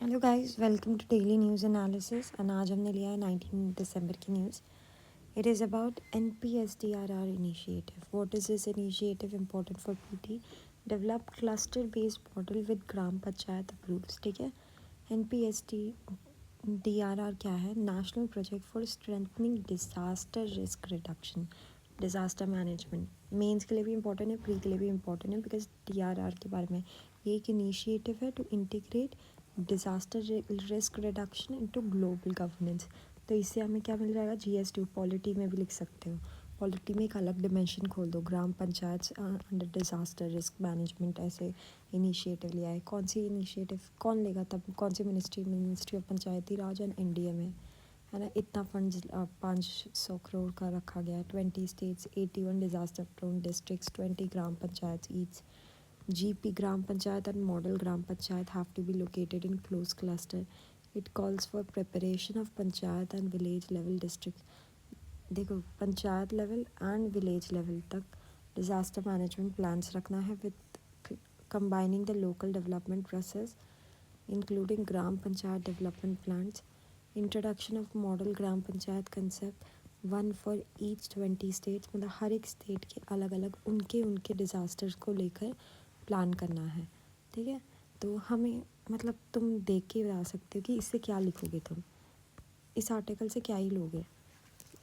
Hello guys, welcome to daily news analysis. और आज हमने लिया है 19 दिसंबर की news. It is about NPSDRR initiative. What is this initiative? Important for PT. Develop cluster based model with gram panchayat approves. ठीक है। NPSDRR क्या है? National project for strengthening disaster risk reduction, disaster management. Mains के लिए भी इम्पोर्टेंट है, pre के लिए भी इम्पोर्टेंट है, बिकॉज DRR के बारे में ये एक इनिशिएटिव है to integrate disaster risk reduction into global governance. तो इससे हमें क्या मिल जाएगा? GS2 पॉलिटी में भी लिख सकते हो। पॉलिटी में एक अलग डिमेंशन खोल दो, gram panchayat under disaster risk management ऐसे इनिशिएटिव लिया है। कौन सी इनिशिएटिव कौन लेगा? तब कौन सी ministry of Panchayati Raj and NDA में, है ना। इतना फंड 500 करोड़ का रखा गया है। 20 states, 81 disaster prone districts, 20 gram panchayat each. GP Gram Panchayat and Model Gram Panchayat have to be located in close cluster. It calls for preparation of Panchayat and village level districts. देखो, panchayat level and village level तक disaster management plans रखना है with combining the local development process including gram panchayat development plans, introduction of model gram panchayat concept, one for each 20 states. मतलब हर एक state के अलग अलग उनके डिज़ास्टर्स को लेकर प्लान करना है। ठीक है। तो हमें मतलब तुम देख के बता सकते हो कि इससे क्या लिखोगे, तुम इस आर्टिकल से क्या ही लोगे।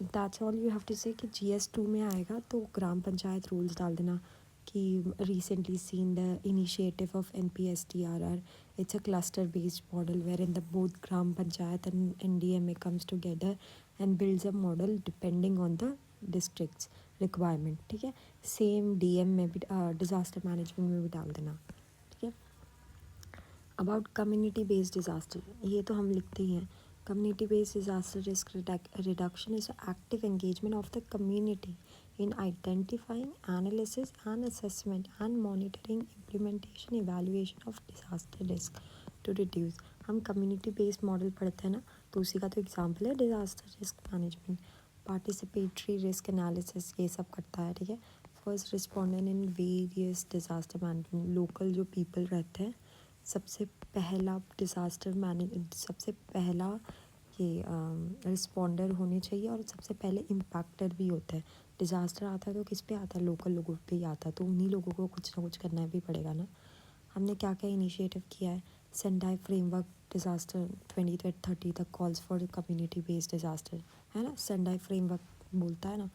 That's all you have to say कि GS2 में आएगा तो ग्राम पंचायत रूल्स डाल देना कि recently seen the initiative of NPSDRR. It's a cluster based model wherein the both gram panchayat and NDMA comes together and builds a model depending on the districts requirement. ठीक है। Same DM में भी disaster management में भी डाल देना। ठीक है। अबाउट कम्युनिटी बेस्ड डिज़ास्टर, ये तो हम लिखते ही हैं। Community based disaster risk reduction is active engagement of the community in identifying, analysis and assessment and monitoring, implementation, evaluation of disaster risk to reduce। हम कम्युनिटी बेस्ड मॉडल पढ़ते हैं ना, तो उसी का तो एग्जाम्पल है disaster risk management. Participatory risk analysis ये सब करता है। ठीक है। First respondent in various disaster management, local जो पीपल रहते हैं, सबसे पहला डिज़ास्टर मैनेज सबसे पहला ये रिस्पॉन्डर होने चाहिए और सबसे पहले इम्पैक्टर भी होता है। डिज़ास्टर आता है तो किस पे आता है? लोकल लोगों पे ही आता है। तो उन्हीं लोगों को कुछ ना कुछ करना भी पड़ेगा ना। हमने क्या क्या इनिशिएटिव किया है? सेंडाई फ्रेमवर्क डिज़ास्टर 2030 तक calls for community based disaster, है ना। सेंडाई फ्रेमवर्क बोलता है ना,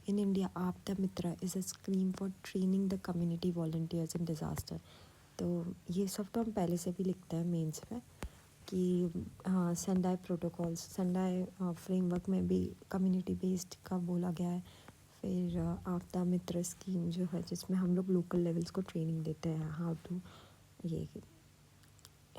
in India Aapda Mitra is a scheme for training the community volunteers in disaster. तो ये सब तो हम पहले से भी लिखते हैं मेंस में कि हाँ, सेंडाई प्रोटोकॉल्स, सेंडाई फ्रेमवर्क में भी कम्युनिटी बेस्ड का बोला गया है। फिर आपदा मित्र स्कीम जो है, जिसमें हम लोग लोकल लेवल्स को ट्रेनिंग देते हैं हाउ टू ये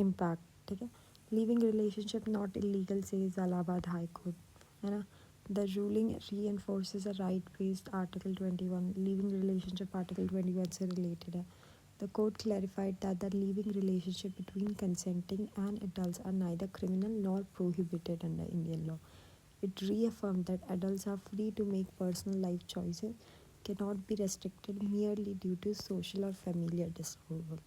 इम्पैक्ट। ठीक है। लिविंग रिलेशनशिप नॉट इलीगल से इलाहाबाद हाई कोर्ट, है ना। The ruling reinforces a right based article 21। Living relationship article 21 से रिलेटेड है। The court clarified that the living relationship between consenting and adults are neither criminal nor prohibited under Indian law. It reaffirmed that adults are free to make personal life choices, cannot be restricted merely due to social or familiar disapproval.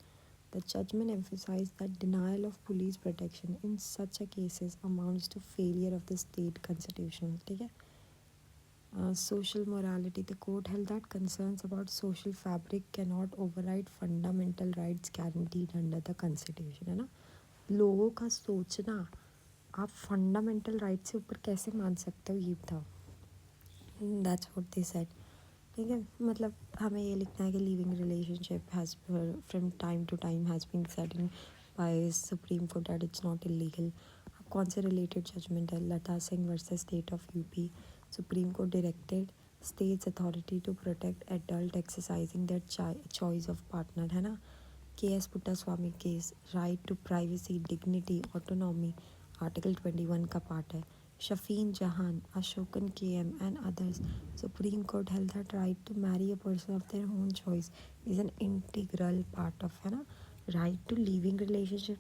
The judgment emphasized that denial of police protection in such a cases amounts to failure of the state constitution. ठीक है। Social morality, the court held that concerns about social fabric cannot override fundamental rights guaranteed under the constitution, है ना। लोगों का सोचना आप fundamental right से ऊपर कैसे मान सकते हो, ये बताओ। That's what they said. ठीक है। मतलब हमें ये लिखना है कि living relationship has from time to time has been said in by supreme court that it's not illegal. अब कौन से रिलेटेड जजमेंट है? Lata Singh versus state of UP. Supreme court directed states authority to protect adult exercising their choice of partner, है ना। KS Puttaswamy case, right to privacy, dignity, autonomy article 21 का part है। Shafeen Jahan, Ashokan KM, and others. Supreme Court held that right to marry a person of their own choice is an integral part of, है ना, right to living relationship।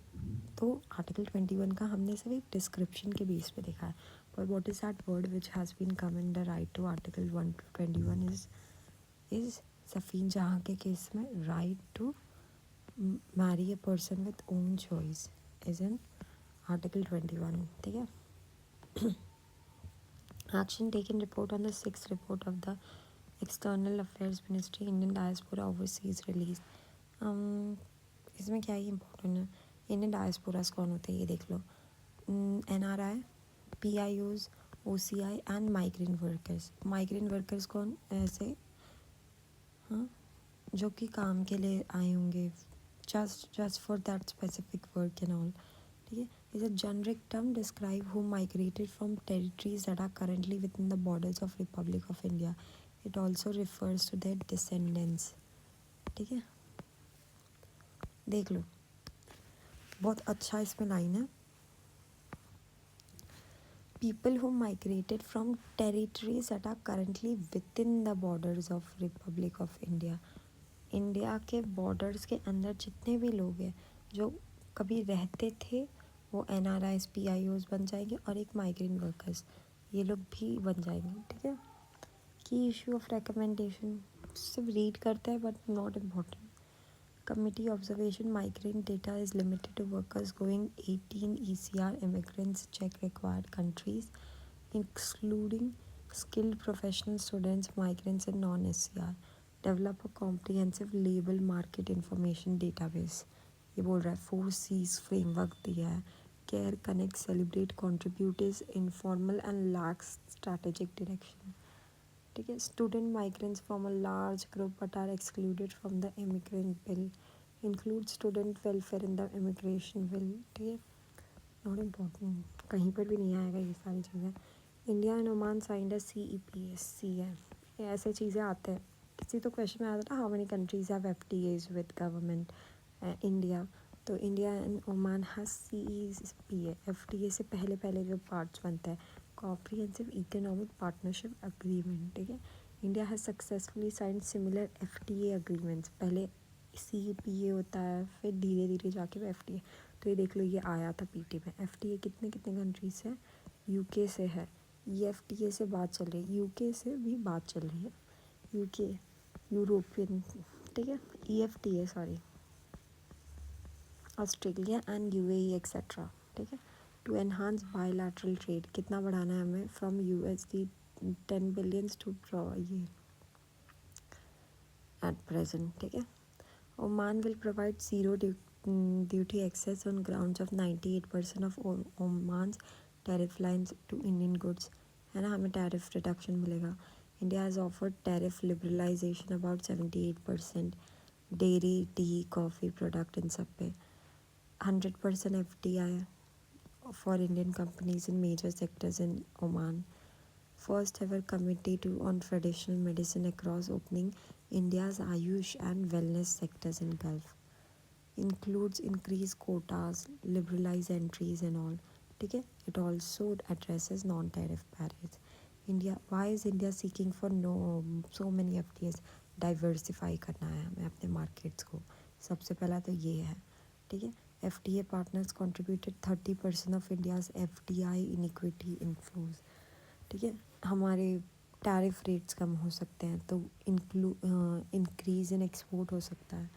तो article 21 का हमने सिर्फ एक description के base पे देखा है, पर what is that word which has been come in the right to article 121 is Shafin Jahan के केस में right to marry a person with own choice is an article 21, ठीक है. Action taken report on the sixth report of the External Affairs Ministry Indian Diaspora Overseas released. इसमें क्या ही important है. Indian डायस्पोरास कौन होते हैं ये देख लो. NRI, PIOs, OCI and migrant workers. Migrant workers कौन? ऐसे हाँ जो कि काम के लिए आए होंगे, just for that specific work and all. ठीक है. is a generic term describe who migrated from territories that are currently within the borders of Republic of India. It also refers to their descendants. ठीक है. देख लो बहुत अच्छा इसमें line है. People who migrated from territories that are currently within the borders of Republic of India. India के borders के अंदर जितने भी लोग हैं जो कभी रहते थे वो NRIs, PIOs बन जाएंगे और एक माइग्रेंट वर्कर्स ये लोग भी बन जाएंगे. ठीक है. की इशू ऑफ रिकमेंडेशन सिर्फ रीड करते हैं but not important. Committee observation migrant data is limited to workers going 18 ECR immigrants check required countries, excluding skilled professional students, migrants and non-SCR. Develop a comprehensive label market information database. ये बोल रहा है 4Cs framework दिया है. Care, connect, celebrate, contribute is informal and lacks strategic direction. ठीक है. Student migrants from a large group but are excluded from the immigrant bill. Include student welfare in the immigration bill. ठीक है. Not important, कहीं पर भी नहीं आएगा ये सारी चीज़ें. India and Oman signed CEPSC है. ये ऐसे चीज़ें आते हैं. किसी तो क्वेश्चन में आता था how many countries have FTAs with government India. तो India and Oman has CEPA. FTA से पहले पहले जो पार्ट्स बनता है कॉम्प्रिहेंसिव इकोनॉमिक पार्टनरशिप अग्रीमेंट. ठीक है. India has successfully signed similar FTA agreements. पहले CEPA होता है फिर धीरे धीरे जाके वो FTA. तो ये देख लो ये आया था PT में. FTA कितने कितने कंट्रीज से? UK से है. ये FTA से बात चल रही है. UK से भी बात चल रही है. UK European. ठीक है. EFTA sorry Australia and UAE etcetera. ठीक है. To enhance bilateral trade. कितना बढ़ाना है हमें? फ्रॉम USD 10 बिलियंस टू ये एट प्रेजेंट. ठीक है. Oman will provide zero duty access on grounds of 98% of Oman's tariff lines to Indian goods. है ना. हमें टैरिफ रिडक्शन मिलेगा. India has offered tariff liberalisation about 78%. Dairy, tea, coffee product इन सब पे 100% FDI for Indian companies in major sectors in Oman. First ever committee on traditional medicine across opening India's Ayush and wellness sectors in Gulf. Includes increased quotas, liberalized entries and all. ठीक है. It also addresses non-tariff barriers. India, why is India seeking for so many FTAs? Diversify करना है हमें अपने markets को. सबसे पहला तो ये है. ठीक है. FTA partners contributed 30% of India's FDI inequity inflows. ठीक है. हमारे टैरिफ रेट्स कम हो सकते हैं तो इंक्रीज इन एक्सपोर्ट हो सकता है.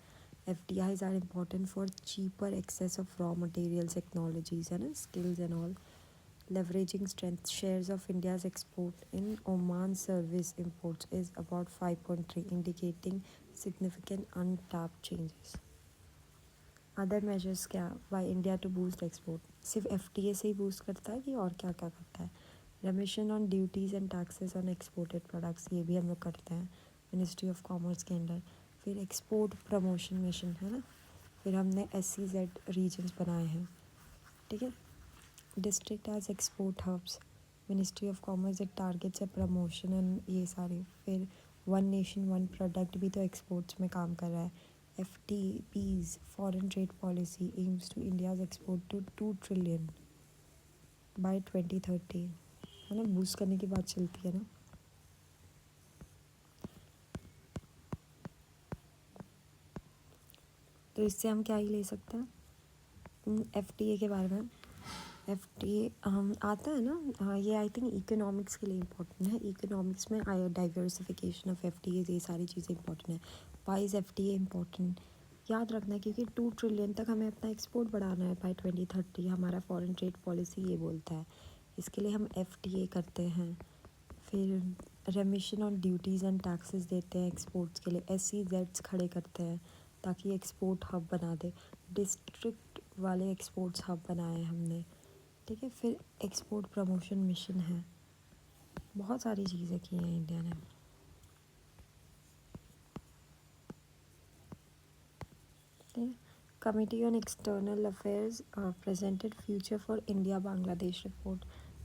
FDIs are important for cheaper access of raw materials, technologies and skills and all. Leveraging strength. Shares of India's export in Oman service imports is about 5.3, indicating significant untapped changes. Other measures क्या? Why India to boost export. सिर्फ FTA से ही boost करता है कि और क्या क्या करता है? रेमिशन on duties and taxes on exported products ये भी हम लोग करते हैं मिनिस्ट्री ऑफ कॉमर्स के अंडर. फिर एक्सपोर्ट प्रमोशन मिशन है ना. फिर हमने SCZ रीजन्स बनाए हैं. ठीक है. District as export hubs. Ministry of commerce एक टारगेट्स है प्रमोशन एंड ये सारे. फिर वन नेशन वन प्रोडक्ट भी तो एक्सपोर्ट्स में काम कर रहा है. FTPs foreign trade policy aims to India's export to 2 trillion by 2030. है ना. बूस्ट करने की बात चलती है ना. तो इससे हम क्या ही ले सकते हैं FTA के बारे में. FTA आता है ना. ये आई थिंक इकोनॉमिक्स के लिए इम्पोर्टेंट है. इकोनॉमिक्स में डाइवर्सिफिकेशन ऑफ FTA ये सारी चीज़ें इंपॉर्टेंट है. Why is FTA important? याद रखना, क्योंकि 2 ट्रिलियन तक हमें अपना एक्सपोर्ट बढ़ाना है बाई 2030, हमारा फॉरेन ट्रेड पॉलिसी ये बोलता है। इसके लिए हम FTA करते हैं, फिर रेमिशन ऑन ड्यूटीज़ एंड टैक्सेस देते हैं एक्सपोर्ट्स के लिए, SEZs खड़े करते हैं ताकि एक्सपोर्ट हब बना दे, डिस्ट्रिक्ट वाले एक्सपोर्ट्स हब बनाए हमने, ठीक है। फिर एक्सपोर्ट प्रमोशन मिशन है, बहुत सारी चीज़ें की हैं इंडिया ने। Committee on external affairs presented future for India Bangladesh report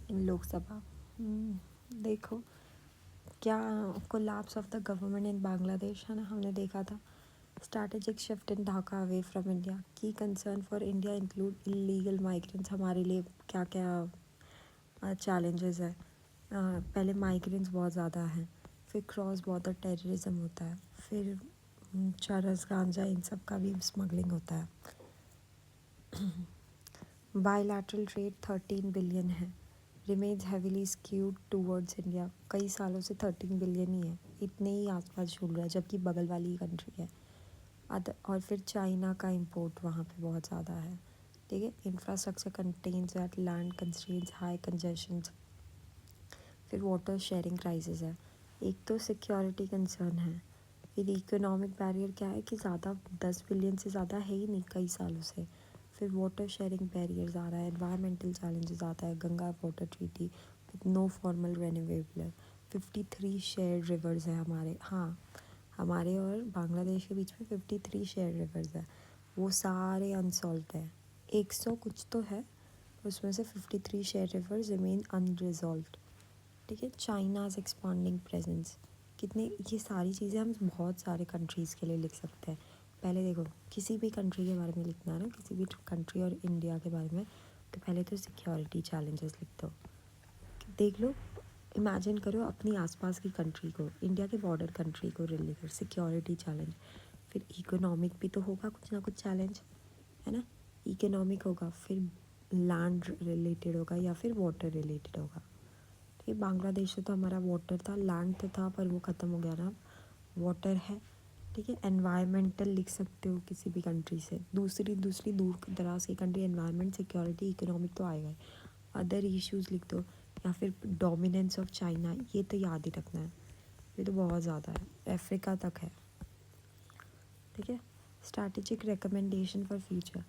in Lok Sabha. देखो क्या, collapse of the government in Bangladesh है ना, हमने देखा था। Strategic shift in Dhaka away from India, key concern for India include illegal migrants. हमारे लिए क्या क्या चैलेंजेस है, पहले माइग्रेंट्स बहुत ज़्यादा हैं, फिर क्रॉस बॉर्डर टेररिज्म होता है, फिर चरस गांजा इन सब का भी स्मगलिंग होता है। बायलैटरल ट्रेड 13 बिलियन है, remains heavily skewed towards India. कई सालों से 13 बिलियन ही है, इतने ही आसपास झूल रहा है, जबकि बगल वाली कंट्री है। और फिर चाइना का इंपोर्ट वहाँ पे बहुत ज़्यादा है, ठीक है। Infrastructure contents at land constraints, high congestion. फिर वाटर शेयरिंग क्राइसिस है, एक तो सिक्योरिटी कंसर्न है, फिर इकोनॉमिक बैरियर क्या है कि ज़्यादा 10 बिलियन से ज़्यादा है ही नहीं कई सालों से। फिर वाटर शेयरिंग बैरियर्स आ रहा है, एनवायरमेंटल चैलेंजेस आता है, Ganga water treaty with no formal renewable. 53 shared rivers है हमारे, हाँ हमारे और बांग्लादेश के बीच में 53 शेयर्ड रिवर्स है, वो सारे अनसॉल्व है। 100 कुछ तो है, उसमें से 53 शेयर रिवर्स रिमेन अनरिजॉल्व्ड, ठीक है। चाइनाज एक्सपांडिंग प्रेजेंस, कितने, ये सारी चीज़ें हम बहुत सारे कंट्रीज़ के लिए लिख सकते हैं। पहले देखो, किसी भी कंट्री के बारे में लिखना है ना, किसी भी कंट्री और इंडिया के बारे में, तो पहले तो सिक्योरिटी चैलेंजेस लिख दो। देख लो, इमेजिन करो अपनी आसपास की कंट्री को, इंडिया के बॉर्डर कंट्री को रिलेटेड सिक्योरिटी चैलेंज। फिर इकोनॉमिक भी तो होगा कुछ ना कुछ चैलेंज, है ना। इकोनॉमिक होगा, फिर लैंड रिलेटेड होगा, या फिर वाटर रिलेटेड होगा। ये बांग्लादेश से तो हमारा वाटर था, लैंड तो था पर वो ख़त्म हो गया ना, वाटर है, ठीक है। एनवायरमेंटल लिख सकते हो किसी भी कंट्री से, दूसरी दूर दराज की कंट्री, एनवायरमेंट, सिक्योरिटी, इकोनॉमिक तो आएगा ही। अदर इश्यूज़ लिख दो, या फिर डोमिनेंस ऑफ चाइना, ये तो याद ही रखना है, ये तो बहुत ज़्यादा है, अफ्रीका तक है, ठीक है। Strategic recommendation for future,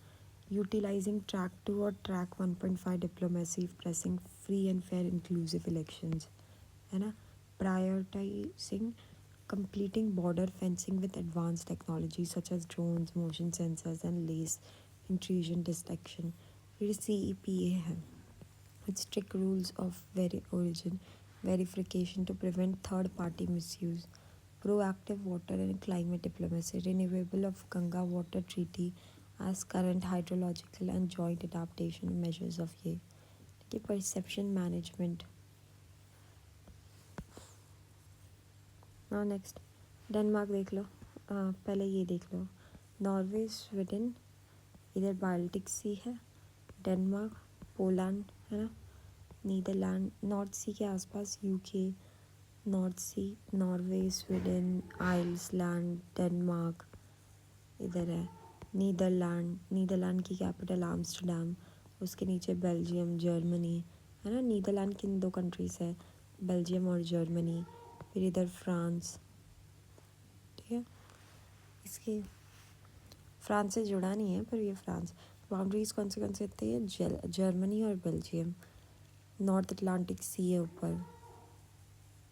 utilising track 2 और track 1.5 diplomacy, pressing free and fair inclusive elections, है ना। Prioritising completing border fencing with advanced technology such as drones, motion sensors and lace intrusion detection. फिर CEPA है, with strict rules of origin verification to prevent third party misuse. Proactive water and climate diplomacy, renewable of Ganga water treaty as current hydrological and joint adaptation measures of ये, ठीक है। perception management। Next Denmark देख लो, पहले ये देख लो, Norway, Sweden, इधर Baltic सी है, Denmark, Poland है ना, नीदरलैंड, नॉर्थ सी के आसपास UK, नॉर्थ सी, नॉर्वे, स्वीडन, आइसलैंड, डेनमार्क, इधर है नीदरलैंड की कैपिटल आम्स्टरडैम, उसके नीचे बेल्जियम, जर्मनी, है ना। नीदरलैंड की 2 कंट्रीज है, बेल्जियम और जर्मनी, फिर इधर फ्रांस, ठीक है। इसके फ्रांस से जुड़ा नहीं है पर ये फ्रांस। बाउंड्रीज कौन से होती है, जर्मनी और बेल्जियम। नॉर्थ अटलांटिक सी है ऊपर,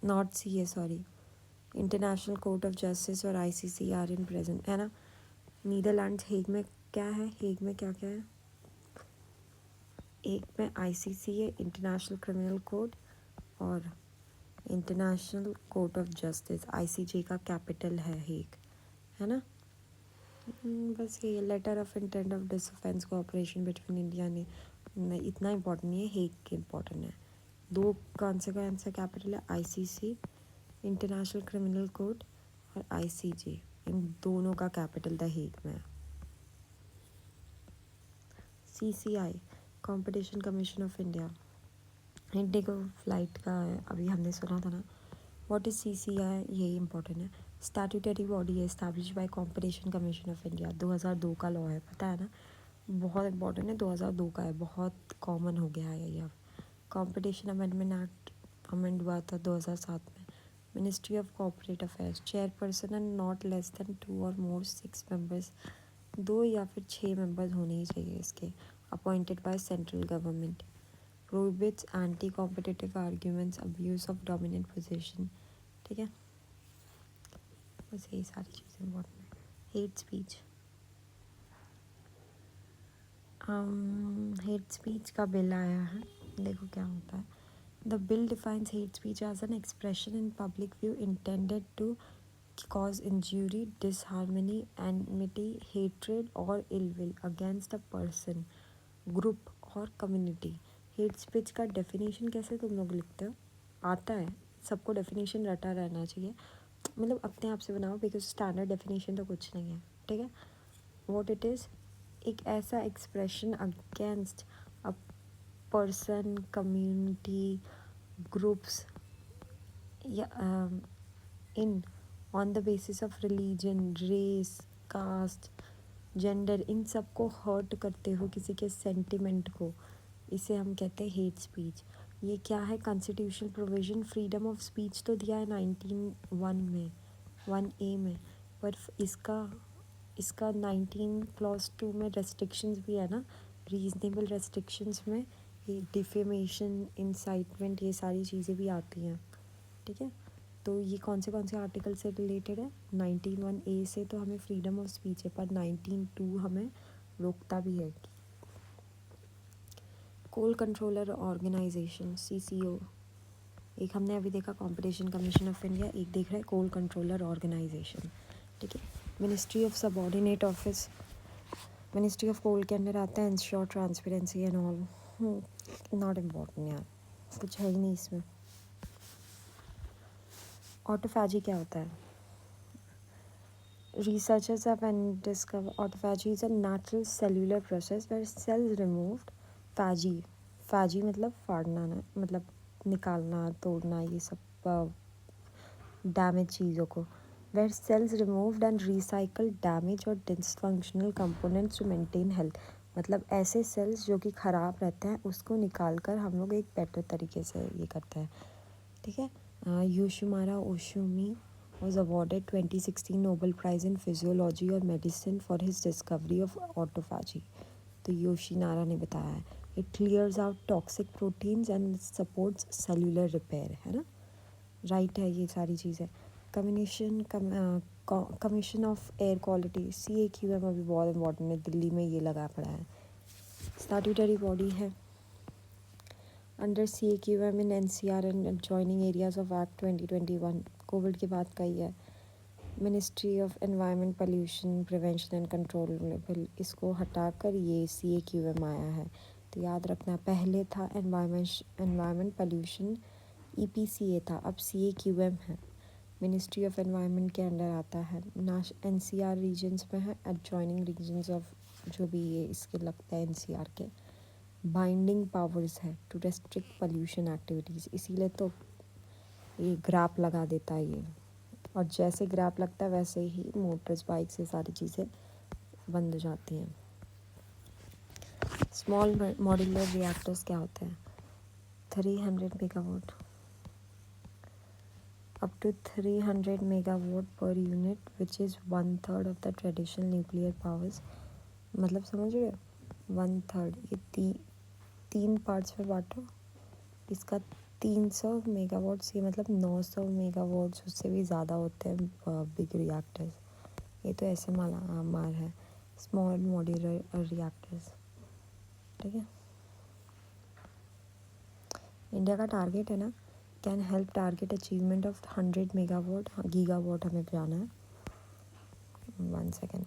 नॉर्थ सी है sorry. International court of justice और ICC आर इन प्रेजेंट, है ना। नीदरलैंड हेग में क्या है, हेग में क्या क्या है, एक में ICC है, इंटरनेशनल क्रिमिनल कोर्ट, और international court of justice, ICJ का कैपिटल है हेग, है ना। बस ये letter of intent of defence cooperation between India ने इतना इम्पोर्टेंट नहीं है, हेग के इम्पोर्टेंट है। 2 कौन से कैपिटल है, ICC, इंटरनेशनल क्रिमिनल कोर्ट, और ICJ, इन दोनों का कैपिटल द हेग में है। CCI, competition commission of India, Indigo flight का है, अभी हमने सुना था ना। व्हाट इज़ CCI, यही इम्पोर्टेंट है। स्टैट्यूटरी बॉडी है establish by competition commission of India, 2002 का लॉ है, पता है ना, बहुत इंपॉर्टेंट है, 2002 का है, बहुत कॉमन हो गया है ये अब। कॉम्पिटिशन अमेंडमेंट एक्ट अमेंड हुआ था 2007 में। Ministry of corporate affairs, chairperson and not less than 2 और मोर 6 मेंबर्स, 2 या फिर 6 मेंबर्स होने ही चाहिए इसके, appointed by central government. Prohibits anti competitive arguments, abuse of dominant position, ठीक है, बस यही सारी चीज़ें इंपॉर्टेंट है। हेट स्पीच, हेट स्पीच का बिल आया है, देखो क्या होता है। The bill defines hate speech as an expression in public view intended to cause injury, disharmony, enmity, hatred or ill will against a person, group और community। Hate speech का definition कैसे तुम लोग लिखते हो, आता है सबको, डेफिनेशन रटा रहना चाहिए, मतलब अपने आप से बनाओ, बिकॉज स्टैंडर्ड डेफिनेशन तो कुछ नहीं है, ठीक है। व्हाट इट इज़, एक ऐसा expression against a person, community, groups या in on the basis of religion, race, caste, gender, इन सब को हर्ट करते हो किसी के सेंटिमेंट को, इसे हम कहते हैं हेट स्पीच। ये क्या है, constitutional provision, freedom of speech तो दिया है 19(1) में, 1A में, पर इसका 19 क्लॉज 2 में रेस्ट्रिक्शंस भी है ना, रीजनेबल रेस्ट्रिक्शंस में ये डिफेमेशन, इंसाइटमेंट, ये सारी चीज़ें भी आती हैं, ठीक है। तो ये कौन से आर्टिकल से रिलेटेड है, 19(1)A से तो हमें फ्रीडम ऑफ स्पीच है, पर 19(2) हमें रोकता भी है। कोल कंट्रोलर ऑर्गेनाइजेशन, CCO, एक हमने अभी देखा कॉम्पिटिशन कमीशन ऑफ इंडिया, एक देख रहा है कोल कंट्रोलर ऑर्गेनाइजेशन, ठीक है। Ministry of subordinate office, ministry of coal के अंदर आता है, ensure transparency and all, not important यार, कुछ है ही नहीं इसमें। ऑटोफैजी क्या होता है, researchers have discovered autophagy is a natural cellular process where cells removed, phagy मतलब फाड़ना ना, मतलब निकालना, तोड़ना, ये सब डैमेज चीज़ों को, where cells removed and recycled damage or dysfunctional components to maintain health, मतलब ऐसे सेल्स जो कि ख़राब रहते हैं उसको निकाल कर हम लोग एक बेटर तरीके से ये करते हैं, ठीक है। योशिमारा ओशुमी was awarded 2016 Nobel Prize in Physiology or Medicine for his discovery of autophagy। तो योशिनारा ने बताया है, it clears out toxic proteins and supports cellular repair, है ना, राइट है ये सारी चीज़ें। Commission of air quality, CAQM अभी बहुत इंपॉर्टेंट है, दिल्ली में ये लगा पड़ा है, स्टैट्यूटरी बॉडी है under CAQM in NCR and adjoining areas of act 2021, Covid के बाद का ही है। Ministry of environment, pollution prevention and control, इसको हटाकर ये CAQM आया है, तो याद रखना, पहले था एनवायरनमेंट पोल्यूशन EPCA था, अब CAQM है। मिनिस्ट्री ऑफ एनवायरनमेंट के अंडर आता है, NCR रीजन्स में है, एडजॉइनिंग रीजन्स ऑफ जो भी ये इसके लगता है NCR के। बाइंडिंग पावर्स है टू रेस्ट्रिक्ट पोल्यूशन एक्टिविटीज़, इसीलिए तो ये ग्रैप लगा देता है ये, और जैसे ग्रैप लगता है वैसे ही मोटर्स, बाइक से सारी चीज़ें बंद हो जाती हैं। स्मॉल मॉड्यूलर रिएक्टर्स क्या होते हैं, 300 megawatt, up to 300 megawatt per unit, which is 1/3 of the traditional nuclear powers, मतलब समझ रहे हो, 1/3, ये तीन पार्ट्स में बांटो, इसका 300 मेगावाट से मतलब 900 मेगावाट्स, उससे भी ज़्यादा होते हैं बिग रिएक्टर्स, ये तो ऐसे मार है, स्मॉल मॉड्यूलर रिएक्टर्स, ठीक है। इंडिया का टारगेट है ना, can help target achievement of 100 megawatt, gigawatt हमें जाना है, 1 second,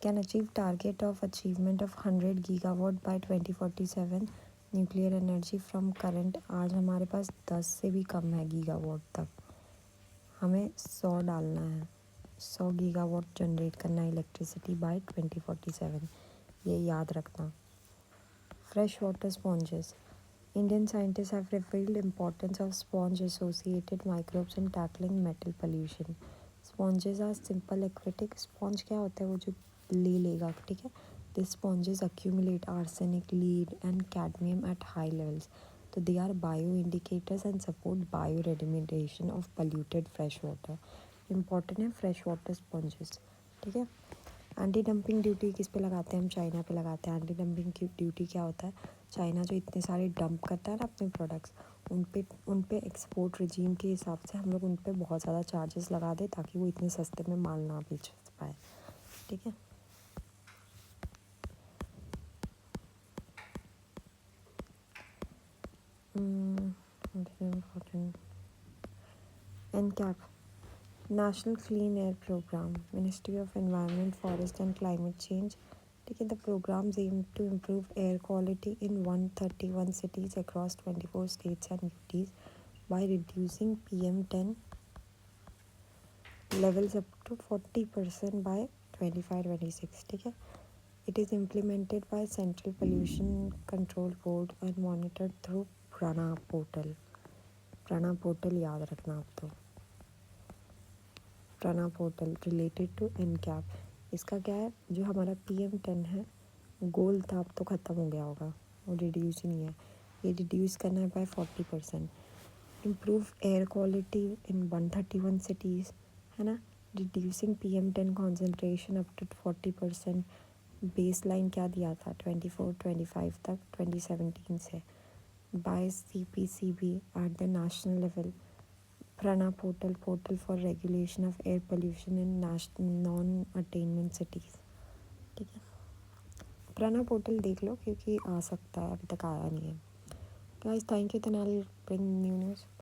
can achieve target of achievement of 100 gigawatt by 2047, nuclear energy from current, आज हमारे पास 10 से भी कम है गीगावाट तक, हमें 100 डालना है, 100 गीगावाट जनरेट करना है इलेक्ट्रिसिटी बाय 2047, ये याद रखना। Fresh water sponges, Indian scientists have revealed importance of sponge-associated microbes in tackling metal pollution. Sponges are simple aquatic. Sponge क्या होता है? वो जो ले लेगा, ठीक है. These sponges accumulate arsenic, lead, and cadmium at high levels. So they are bioindicators and support bioremediation of polluted fresh water. Important है fresh water sponges, ठीक है. एंटी डंपिंग ड्यूटी किस पे लगाते हैं? हम चाइना पे लगाते हैं. एंटी डंपिंग की ड्यूटी क्या होता है? चाइना जो इतने सारे डंप करता है ना अपने प्रोडक्ट्स, उन पे एक्सपोर्ट रिजीम के हिसाब से हम लोग उन पे बहुत ज़्यादा चार्जेस लगा दें ताकि वो इतने सस्ते में माल ना बेच पाए, ठीक है. Important NCAP national clean air programme, ministry of environment, forest and climate change, ठीक है. The programmes aim to improve air quality in 131 cities across 24 states and UTs by reducing PM10 levels up to 40% by 25-26, ठीक है. It is implemented by Central Pollution Control Board and monitored through प्राणा portal. प्राणा portal याद रखना आप तो. प्राणा portal related to NCAP. इसका क्या है? जो हमारा PM10 है गोल था, अब तो ख़त्म हो गया होगा, वो रिड्यूस ही नहीं है. ये रिड्यूस करना है by 40%. Improve air quality in 131 cities, है ना. Reducing PM10 concentration up to 40%. Base line क्या दिया था? 24-25 तक 2017 से. By CPCB at the national level. PRANA portal for regulation of air pollution in non attainment cities, ठीक है. प्राणा पोर्टल देख लो क्योंकि आ सकता है, अभी तक आया नहीं है. Guys, thank you. तो नाल ब्रिंग न्यू न्यूज़.